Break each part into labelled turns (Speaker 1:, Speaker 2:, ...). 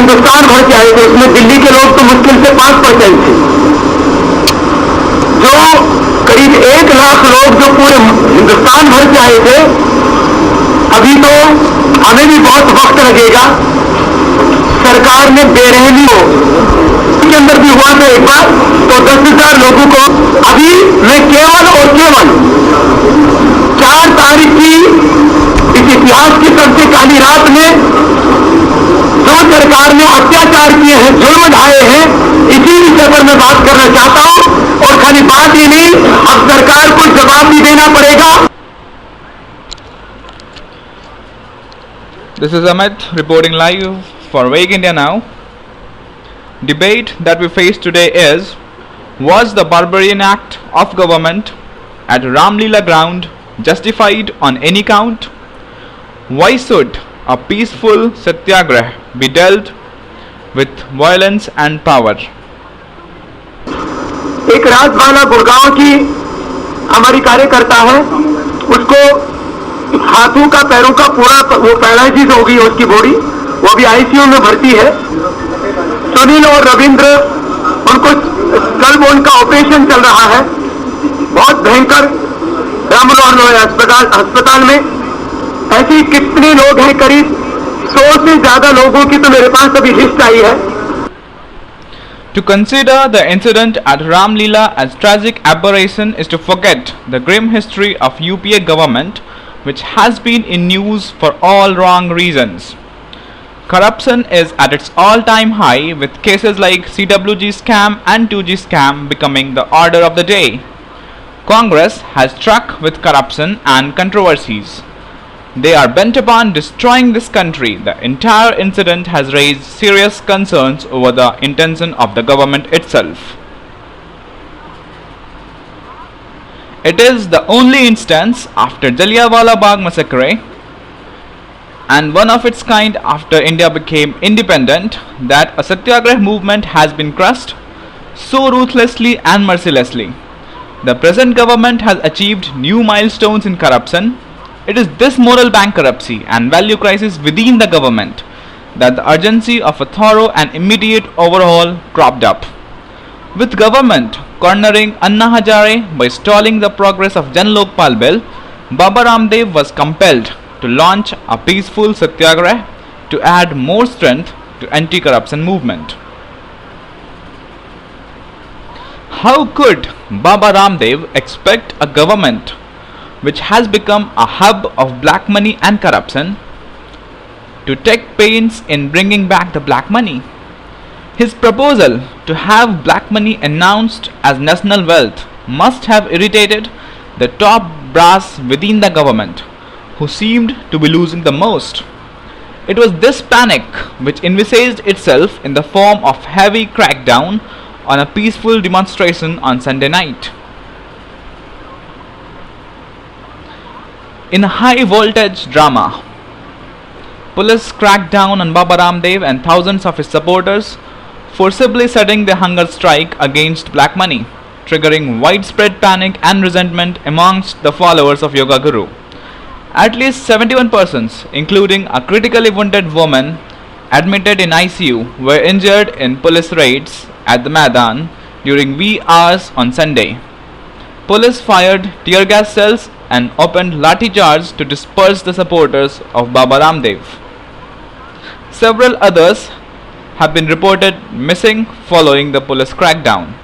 Speaker 1: हिंदुस्तान भर से आए थे, उसमें दिल्ली के लोग तो मुश्किल से 5% थे। जो करीब 1 लाख लोग जो पूरे हिंदुस्तान भर से आए थे, अभी तो हमें भी बहुत वक्त लगेगा। सरकार ने बेरहमी के अंदर भी हुआ था एक बार, तो 10,000 लोगों को, अभी मैं केवल और केवल 4 तारीख की इस इतिहास की सबसे काली रात में जो सरकार ने अत्याचार किए हैं, जुर्म ढाए हैं, इसी विषय पर मैं बात करना चाहता हूं। और खाली बात ही नहीं, अब सरकार को जवाब भी देना पड़ेगा।
Speaker 2: This is Amit reporting live for Wake India Now. Debate that we face today is: was the barbarian act of government at Ramlila ground justified on any count? Why should a peaceful satyagrah be dealt with violence and power?
Speaker 1: एक राजवाला गुड़गांव की हमारी कार्यकर्ता है, उसको हाथों का पैरों का पूरा वो पैरालिसिस हो गई, उसकी बॉडी, वो भी आईसीयू में भर्ती है। सुनील और रविंद्र, उनको स्कल बोन का ऑपरेशन चल रहा है, बहुत भयंकर राम मनोहर अस्पताल में। ऐसे कितने लोग हैं, करीब 100 से ज्यादा लोगों की तो मेरे पास अभी लिस्ट आई है।
Speaker 2: To consider the incident at Ramlila as tragic aberration is to forget the grim history of UPA government, which has been in news for all wrong reasons. Corruption is at its all-time high, with cases like CWG scam and 2G scam becoming the order of the day. Congress has struck with corruption and controversies. They are bent upon destroying this country. The entire incident has raised serious concerns over the intention of the government itself. It is the only instance after Jallianwala Bagh massacre and one of its kind after India became independent that a satyagrah movement has been crushed so ruthlessly and mercilessly. The present government has achieved new milestones in corruption. It is this moral bankruptcy and value crisis within the government that the urgency of a thorough and immediate overhaul cropped up. With government cornering Anna Hazare by stalling the progress of Jan Lokpal bill, Baba Ramdev was compelled to launch a peaceful satyagrah to add more strength to anti-corruption movement. How could Baba Ramdev expect a government which has become a hub of black money and corruption to take pains in bringing back the black money? His proposal to have black money announced as national wealth must have irritated the top brass within the government, who seemed to be losing the most. It was this panic which envisaged itself in the form of heavy crackdown on a peaceful demonstration on Sunday night. In a high voltage drama, police cracked down on Baba Ramdev and thousands of his supporters, forcibly setting their hunger strike against black money, triggering widespread panic and resentment amongst the followers of Yoga Guru. At least 71 persons, including a critically wounded woman admitted in ICU, were injured in police raids at the Maidan during wee hours on Sunday. Police fired tear gas cells and opened lathi charge to disperse the supporters of Baba Ramdev. Several others have been reported missing following the police crackdown.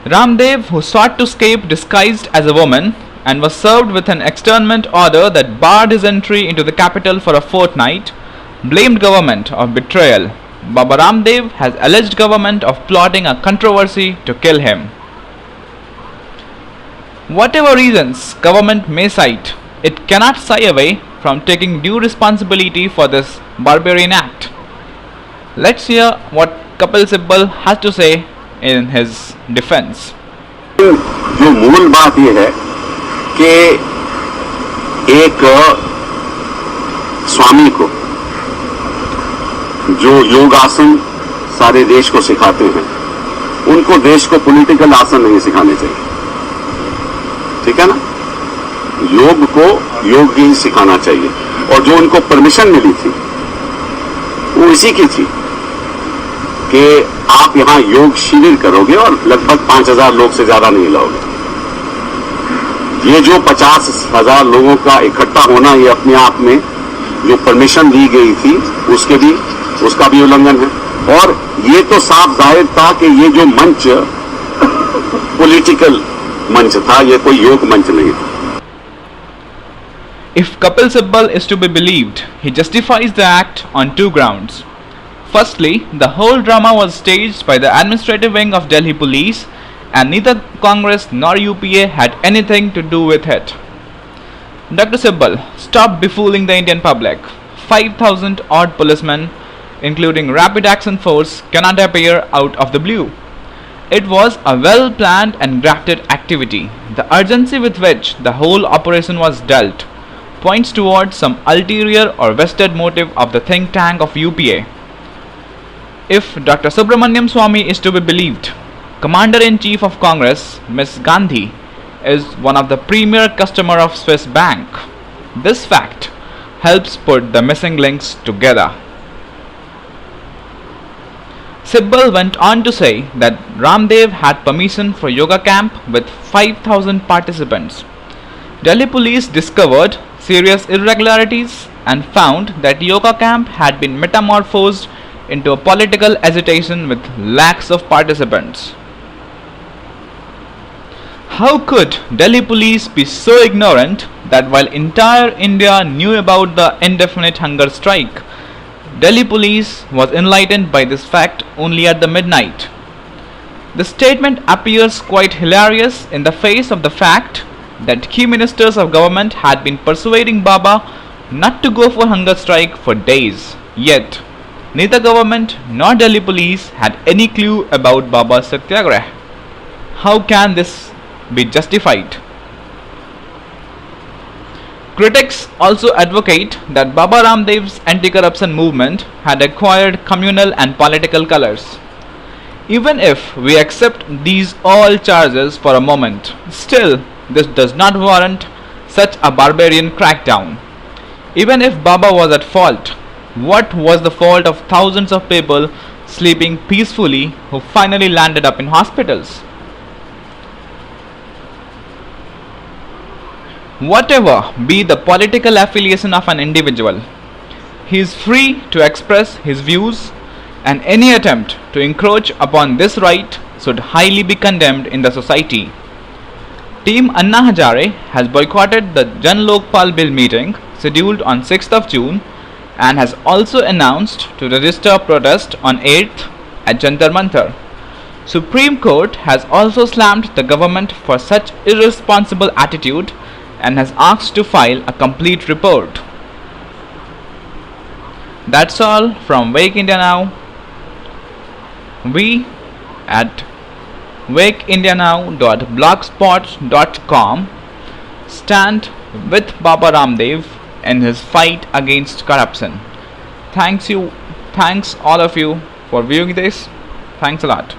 Speaker 2: Ramdev, who sought to escape disguised as a woman and was served with an externment order that barred his entry into the capital for a fortnight, blamed government of betrayal. Baba Ramdev has alleged government of plotting a controversy to kill him. Whatever reasons government may cite, it cannot shy away from taking due responsibility for this barbarian act. Let's hear what Kapil Sibal has to say in his defense.
Speaker 3: जो मूल बात यह है कि एक स्वामी को जो योगासन सारे देश को सिखाते हैं, उनको देश को पॉलिटिकल आसन नहीं सिखाने चाहिए। ठीक है ना? योग को योग ही सिखाना चाहिए। और जो उनको परमिशन मिली थी वो इसी की थी कि आप यहां योग शिविर करोगे और लगभग 5,000 लोग से ज्यादा नहीं लाओगे। ये जो 50,000 लोगों का इकट्ठा होना, ये अपने आप में जो परमिशन दी गई थी उसका भी उल्लंघन है। और ये तो साफ जाहिर था कि ये जो मंच पॉलिटिकल मंच था, ये कोई योग मंच नहीं था।
Speaker 2: If Kapil Sibal is to be believed, he justifies the act on two grounds. Firstly, the whole drama was staged by the administrative wing of Delhi police and neither Congress nor UPA had anything to do with it. Dr. Sibal, stop befooling the Indian public. 5,000 odd policemen, including Rapid Action Force, cannot appear out of the blue. It was a well-planned and grafted activity. The urgency with which the whole operation was dealt points towards some ulterior or vested motive of the think tank of UPA. If Dr. Subramaniam Swamy is to be believed, Commander-in-Chief of Congress, Ms. Gandhi, is one of the premier customer of Swiss Bank. This fact helps put the missing links together. Sibal went on to say that Ramdev had permission for yoga camp with 5,000 participants. Delhi police discovered serious irregularities and found that yoga camp had been metamorphosed into a political agitation with lakhs of participants. How could Delhi police be so ignorant that while entire India knew about the indefinite hunger strike, Delhi police was enlightened by this fact only at the midnight? The statement appears quite hilarious in the face of the fact that key ministers of government had been persuading Baba not to go for hunger strike for days. Yet, neither government nor Delhi police had any clue about Baba's Satyagrah. How can this be justified? Critics also advocate that Baba Ramdev's anti-corruption movement had acquired communal and political colors. Even if we accept these all charges for a moment, still this does not warrant such a barbarian crackdown. Even if Baba was at fault, what was the fault of thousands of people sleeping peacefully who finally landed up in hospitals? Whatever be the political affiliation of an individual, he is free to express his views, and any attempt to encroach upon this right should highly be condemned in the society. Team Anna Hazare has boycotted the Jan Lokpal Bill meeting scheduled on 6th of June and has also announced to register protest on 8th at Jantar Mantar. Supreme Court has also slammed the government for such irresponsible attitude and has asked to file a complete report. That's all from Wake India Now. We at wakeindianow.blogspot.com stand with Baba Ramdev in his fight against corruption. Thanks all of you for viewing this. Thanks a lot.